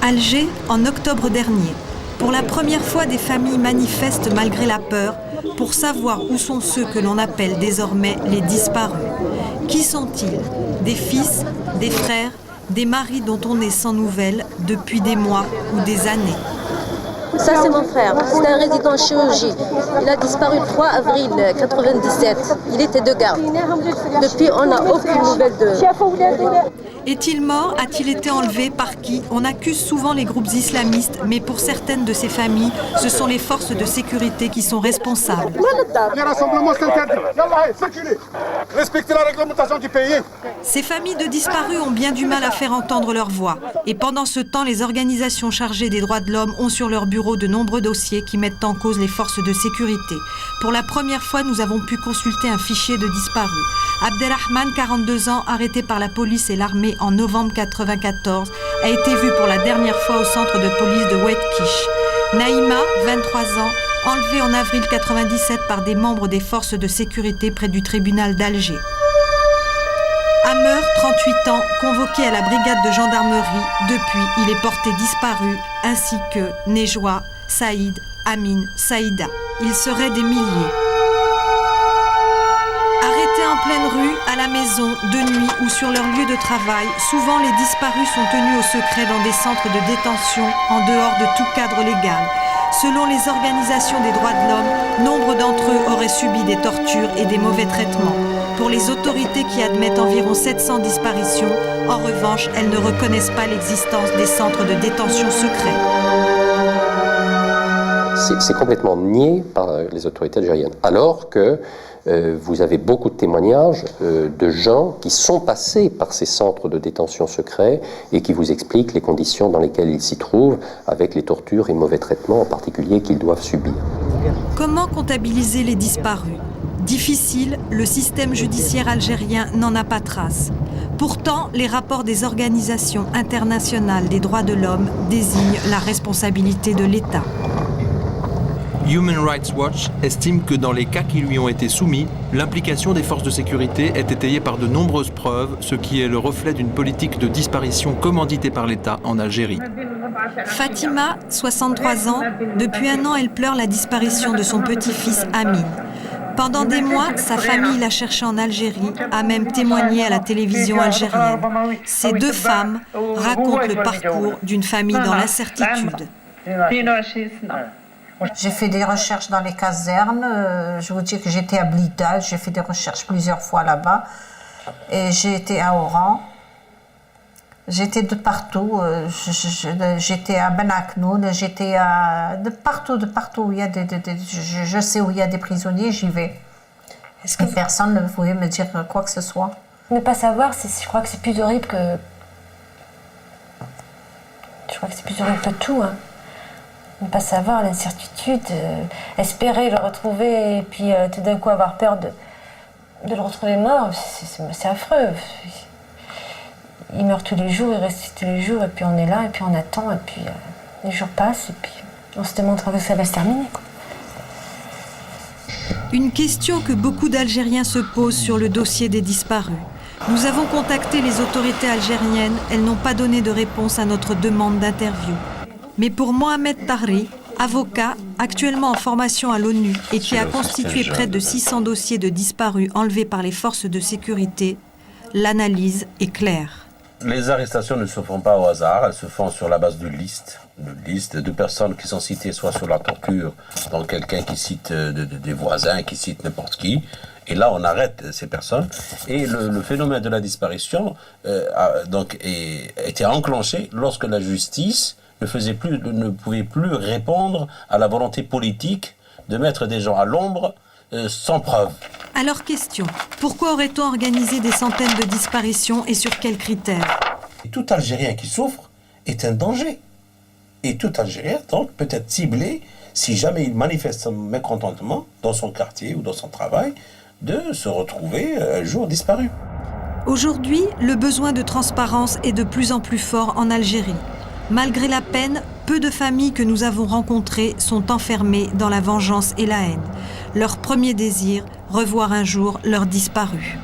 Alger, en octobre dernier. Pour la première fois, des familles manifestent malgré la peur pour savoir où sont ceux que l'on appelle désormais les disparus. Qui sont-ils? Des fils, des frères, des maris dont on est sans nouvelles depuis des mois ou des années. Ça, c'est mon frère. C'est un résident chirurgie. Il a disparu le 3 avril 1997. Il était de garde. Depuis, on n'a aucune nouvelle de... Est-il mort? A-t-il été enlevé? Par qui? On accuse souvent les groupes islamistes, mais pour certaines de ces familles, ce sont les forces de sécurité qui sont responsables. Les rassemblements s'interdisent. Respectez la réglementation du pays. Ces familles de disparus ont bien du mal à faire entendre leur voix. Et pendant ce temps, les organisations chargées des droits de l'homme ont sur leur bureau de nombreux dossiers qui mettent en cause les forces de sécurité. Pour la première fois, nous avons pu consulter un fichier de disparus. Abdelrahman, 42 ans, arrêté par la police et l'armée en novembre 1994, a été vu pour la dernière fois au centre de police de Oued Kish. Naïma, 23 ans, enlevée en avril 1997 par des membres des forces de sécurité près du tribunal d'Alger. Hammer, 38 ans, convoqué à la brigade de gendarmerie. Depuis, il est porté disparu, ainsi que Nejwa, Saïd, Amin, Saïda. Ils seraient des milliers. Arrêtés en pleine rue, à la maison, de nuit ou sur leur lieu de travail, souvent les disparus sont tenus au secret dans des centres de détention en dehors de tout cadre légal. Selon les organisations des droits de l'homme, nombre d'entre eux auraient subi des tortures et des mauvais traitements. Pour les autorités qui admettent environ 700 disparitions, en revanche, elles ne reconnaissent pas l'existence des centres de détention secrets. C'est complètement nié par les autorités algériennes, alors que vous avez beaucoup de témoignages de gens qui sont passés par ces centres de détention secrets et qui vous expliquent les conditions dans lesquelles ils s'y trouvent, avec les tortures et mauvais traitements en particulier qu'ils doivent subir. Comment comptabiliser les disparus? Difficile, le système judiciaire algérien n'en a pas trace. Pourtant, les rapports des organisations internationales des droits de l'homme désignent la responsabilité de l'État. Human Rights Watch estime que dans les cas qui lui ont été soumis, l'implication des forces de sécurité est étayée par de nombreuses preuves, ce qui est le reflet d'une politique de disparition commanditée par l'État en Algérie. Fatima, 63 ans, depuis un an, elle pleure la disparition de son petit-fils Amin. Pendant des mois, sa famille l'a cherché en Algérie, a même témoigné à la télévision algérienne. Ces deux femmes racontent le parcours d'une famille dans l'incertitude. J'ai fait des recherches dans les casernes, je vous dis que j'étais à Blida, j'ai fait des recherches plusieurs fois là-bas, et j'ai été à Oran, j'étais de partout, j'étais à Ben Aknoun, j'étais de partout où il y a je sais où il y a des prisonniers, j'y vais. Est-ce que personne ne pouvait me dire quoi que ce soit? Ne pas savoir, je crois que c'est plus horrible que... Je crois que c'est plus horrible que tout, hein. Ne pas savoir, l'incertitude, espérer le retrouver et puis tout d'un coup avoir peur de le retrouver mort, c'est affreux. Il meurt tous les jours, il reste tous les jours et puis on est là et puis on attend et puis les jours passent et puis on se demande quand ça va se terminer, quoi. Une question que beaucoup d'Algériens se posent sur le dossier des disparus. Nous avons contacté les autorités algériennes, elles n'ont pas donné de réponse à notre demande d'interview. Mais pour Mohamed Tahri, avocat, actuellement en formation à l'ONU et qui a constitué près de 600 dossiers de disparus enlevés par les forces de sécurité, l'analyse est claire. Les arrestations ne se font pas au hasard, elles se font sur la base de listes de personnes qui sont citées soit sur la torture, donc quelqu'un qui cite des voisins, qui cite n'importe qui, et là on arrête ces personnes. Et le phénomène de la disparition était enclenché lorsque la justice ne pouvait plus répondre à la volonté politique de mettre des gens à l'ombre sans preuve. Alors question, pourquoi aurait-on organisé des centaines de disparitions et sur quels critères? Tout Algérien qui souffre est un danger. Et tout Algérien, donc, peut être ciblé, si jamais il manifeste son mécontentement dans son quartier ou dans son travail, de se retrouver un jour disparu. Aujourd'hui, le besoin de transparence est de plus en plus fort en Algérie. Malgré la peine, peu de familles que nous avons rencontrées sont enfermées dans la vengeance et la haine. Leur premier désir, revoir un jour leurs disparus.